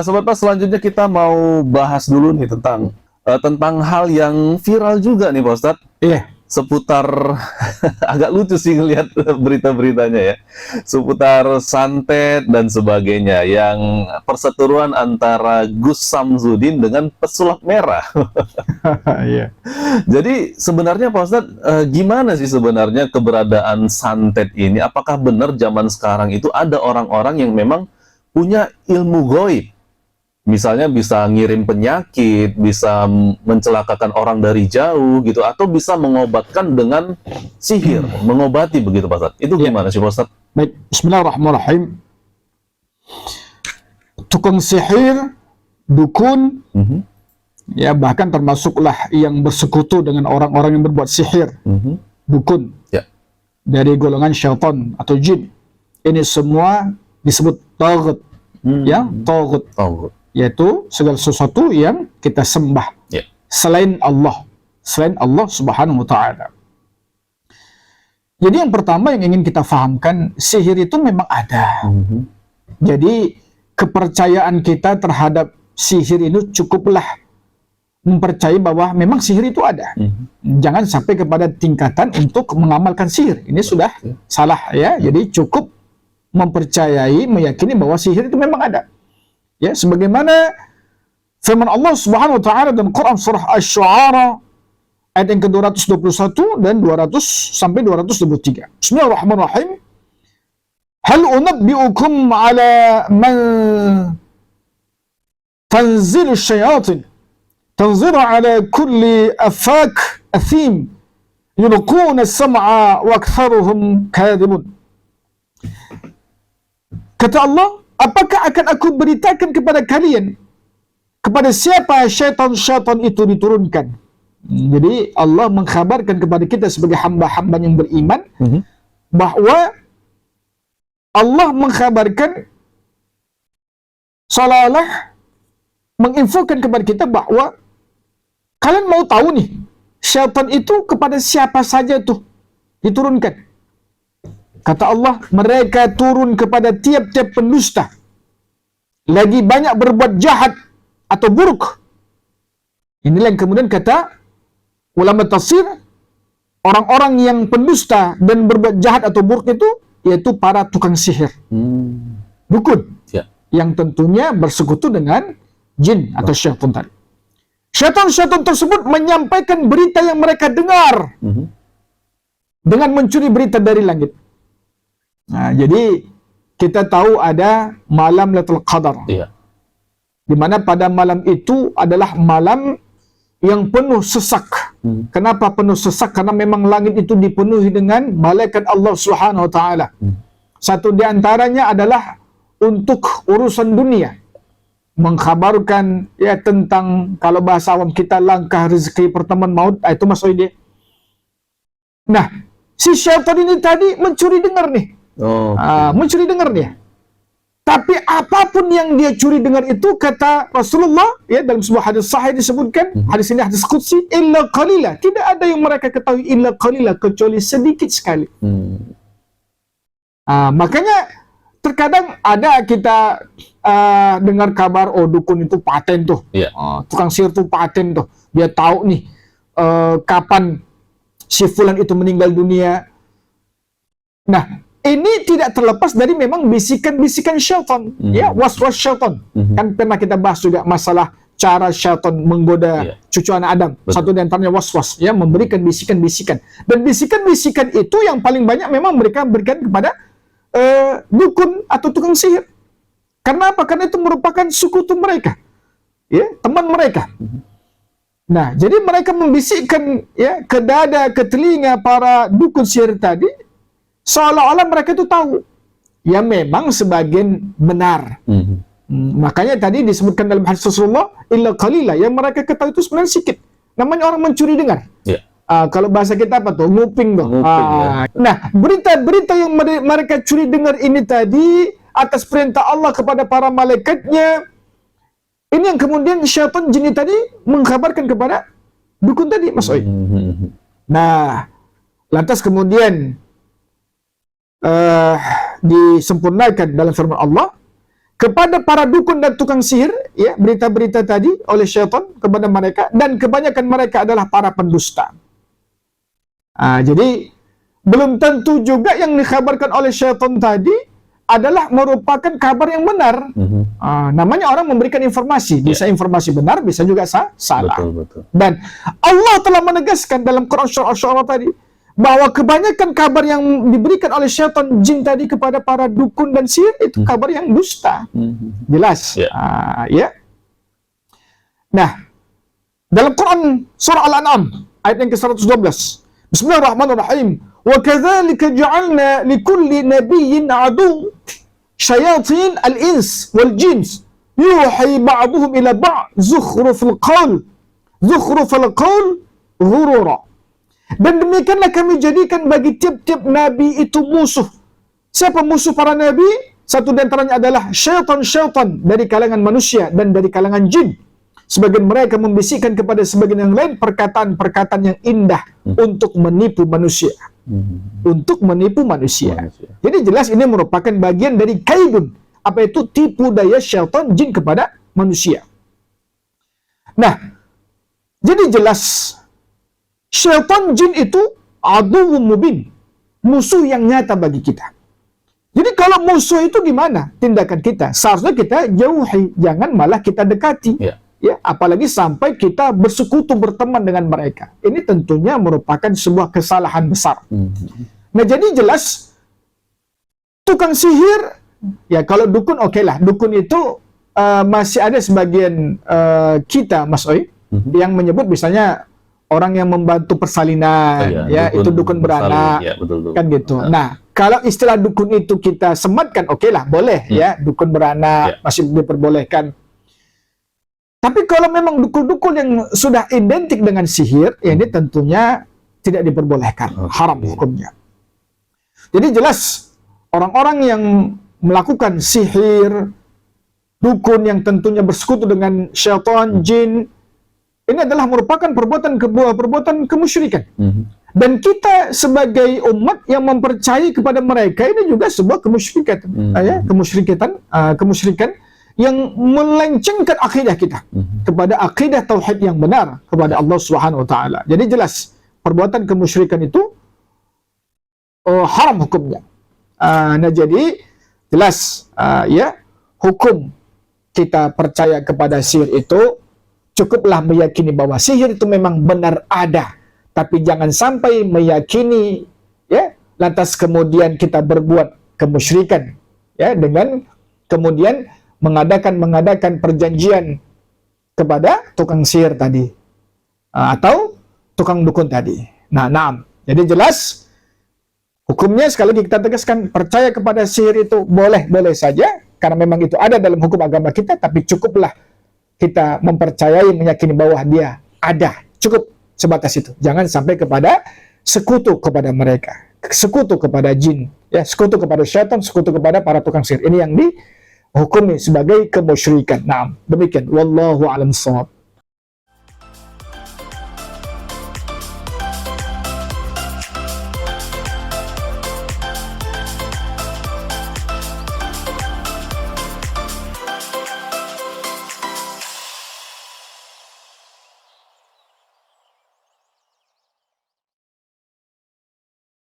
Sobat Pas, selanjutnya kita mau bahas dulu nih tentang hal yang viral juga nih Pak Ustadz, Iya. seputar agak lucu sih ngelihat berita-beritanya ya, seputar santet dan sebagainya, yang perseteruan antara Gus Samsudin dengan pesulap merah. Iya. Jadi sebenarnya Pak Ustadz, gimana sih sebenarnya keberadaan santet ini? Apakah benar zaman sekarang itu ada orang-orang yang memang punya ilmu gaib? Misalnya bisa ngirim penyakit, bisa mencelakakan orang dari jauh gitu, atau bisa mengobatkan dengan sihir, mengobati begitu Pak Ustadz. Itu Iya. gimana sih Pak Ustadz? Baik, bismillahirrahmanirrahim. Tukang sihir, dukun, ya bahkan termasuklah yang bersekutu dengan orang-orang yang berbuat sihir, dukun, Ya. dari golongan syaitan atau jin. Ini semua disebut taghut, ya, taghut, yaitu segala sesuatu yang kita sembah Ya. selain Allah Subhanahu wa taala. Jadi yang pertama yang ingin kita fahamkan, sihir itu memang ada. Jadi kepercayaan kita terhadap sihir itu cukuplah mempercayai bahwa memang sihir itu ada. Jangan sampai kepada tingkatan untuk mengamalkan sihir. Ini sudah salah ya. Jadi cukup mempercayai, meyakini bahwa sihir itu memang ada. Ya, sebagaimana firman Allah Subhanahu wa taala dalam Quran surah Asy-Syu'ara ayat yang ke-221 dan 200 sampai 223. Bismillahirrahmanirrahim. Hal unabbi'ukum ala man tanzilu syayatin tanzilu ala kulli afak athim yulquna as-sam'a wa aktharuhum kadhibun. Kata Allah, apakah akan aku beritakan kepada kalian kepada siapa syaitan-syaitan itu diturunkan? Jadi Allah mengkhabarkan kepada kita sebagai hamba-hamba yang beriman bahwa Allah mengkhabarkan seolah-olah menginfokan kepada kita bahwa kalian mau tahu nih, syaitan itu kepada siapa saja tuh diturunkan. Kata Allah, mereka turun kepada tiap-tiap pendusta, lagi banyak berbuat jahat atau buruk. Inilah yang kemudian kata ulama tafsir, orang-orang yang pendusta dan berbuat jahat atau buruk itu yaitu para tukang sihir, dukun, yang tentunya bersekutu dengan jin atau syaitan tadi. Syaitan-syaitan tersebut menyampaikan berita yang mereka dengar dengan mencuri berita dari langit. Nah, jadi kita tahu ada malam Lailatul Qadar, di mana pada malam itu adalah malam yang penuh sesak. Kenapa penuh sesak? Karena memang langit itu dipenuhi dengan malaikat Allah Subhanahu wa taala. Satu di antaranya adalah untuk urusan dunia, mengkhabarkan ya tentang, kalau bahasa awam kita, langkah rezeki, pertemuan maut, itu maksudnya. Nah, si syaitan ini tadi mencuri dengar nih. Mencuri dengar dia. Tapi apapun yang dia curi dengar itu, kata Rasulullah ya dalam sebuah hadis sahih disebutkan, hadis ini hadis qudsi, illa qalila, tidak ada yang mereka ketahui illa qalila, kecuali sedikit sekali. Makanya terkadang ada kita dengar kabar, oh dukun itu paten tuh, tukang sihir tuh paten tuh, dia tahu nih kapan si fulan itu meninggal dunia. Nah, ini tidak terlepas dari memang bisikan-bisikan syaitan, ya, was-was syaitan. Kan pernah kita bahas juga masalah cara syaitan menggoda cucu anak Adam. Satu di antaranya was-was, ya, memberikan bisikan-bisikan. Dan bisikan-bisikan itu yang paling banyak memang mereka berikan kepada dukun atau tukang sihir. Karena apa? Karena itu merupakan sekutu mereka, ya, teman mereka. Nah, jadi mereka membisikkan ya ke dada, ke telinga para dukun sihir tadi, seolah-olah mereka itu tahu. Ya memang sebagian benar. Makanya tadi disebutkan dalam hadis Rasulullah, illa qalila, yang mereka ketahui itu sebenarnya sedikit. Namanya orang mencuri dengar. Kalau bahasa kita apa tuh? Nguping tuh. Nah, berita-berita yang mereka curi dengar ini tadi atas perintah Allah kepada para malaikatnya, ini yang kemudian syaitan jin tadi mengkabarkan kepada dukun tadi, Mas Oi. Nah, lantas kemudian disempurnakan dalam firman Allah, kepada para dukun dan tukang sihir, ya, berita-berita tadi oleh syaitan kepada mereka, dan kebanyakan mereka adalah para pendusta. Jadi belum tentu juga yang dikabarkan oleh syaitan tadi adalah merupakan kabar yang benar. Namanya orang memberikan informasi, bisa informasi benar, bisa juga salah. Betul. Dan Allah telah menegaskan dalam Quran surah Asy-Syu'ara tadi bahwa kebanyakan kabar yang diberikan oleh syaitan jin tadi kepada para dukun dan sihir itu kabar yang dusta. Jelas. Ya. Nah, dalam Quran surah Al-An'am ayat yang ke-112. Bismillahirrahmanirrahim. Wa kadzalika ja'alna likulli nabiyyin adu syayatin al-ins wal jins yuhi ba'dhum ila ba'd zukhrufal qaul ghurura. Dan demikianlah kami jadikan bagi tiap-tiap nabi itu musuh. Siapa musuh para nabi? Satu di antaranya adalah syaitan-syaitan dari kalangan manusia dan dari kalangan jin. Sebagian mereka membisikkan kepada sebagian yang lain perkataan-perkataan yang indah untuk menipu manusia. Untuk menipu manusia. Jadi jelas ini merupakan bagian dari kaidun. Apa itu? Tipu daya syaitan jin kepada manusia. Nah, jadi jelas syaitan jin itu aduwwum mubin, musuh yang nyata bagi kita. Jadi kalau musuh itu gimana tindakan kita? Seharusnya kita jauhi, jangan malah kita dekati. Ya, apalagi sampai kita bersekutu berteman dengan mereka. Ini tentunya merupakan sebuah kesalahan besar. Nah, jadi jelas tukang sihir, ya kalau dukun oke lah. Dukun itu masih ada sebagian kita, Mas Oi, yang menyebut misalnya orang yang membantu persalinan, itu dukun beranak, kan gitu. Nah, kalau istilah dukun itu kita sematkan, oke lah, boleh ya, dukun beranak masih diperbolehkan. Tapi kalau memang dukun-dukun yang sudah identik dengan sihir, ya ini tentunya tidak diperbolehkan, haram hukumnya. Jadi jelas orang-orang yang melakukan sihir, dukun yang tentunya bersekutu dengan syaitan, jin, ini adalah merupakan perbuatan kemusyrikan. Dan kita sebagai umat yang mempercayai kepada mereka ini juga sebuah kemusyrikan, kemusyrikan yang melencengkan akidah kita kepada akidah tauhid yang benar kepada Allah Subhanahu wa taala. Jadi jelas perbuatan kemusyrikan itu haram hukumnya. Nah, jadi jelas hukum kita percaya kepada sihir itu cukuplah meyakini bahwa sihir itu memang benar ada, tapi jangan sampai meyakini lantas kemudian kita berbuat kemusyrikan dengan kemudian mengadakan perjanjian kepada tukang sihir tadi atau tukang dukun tadi. Nah, jadi jelas hukumnya sekali lagi kita tegaskan, percaya kepada sihir itu boleh saja karena memang itu ada dalam hukum agama kita, tapi cukuplah kita mempercayai, meyakini bahwa dia ada. Cukup sebatas itu. Jangan sampai kepada sekutu kepada mereka, sekutu kepada jin, sekutu kepada syaitan, sekutu kepada para tukang sihir. Ini yang dihukumi sebagai kemusyrikan. Nah, demikian. Wallahu a'lam shawab.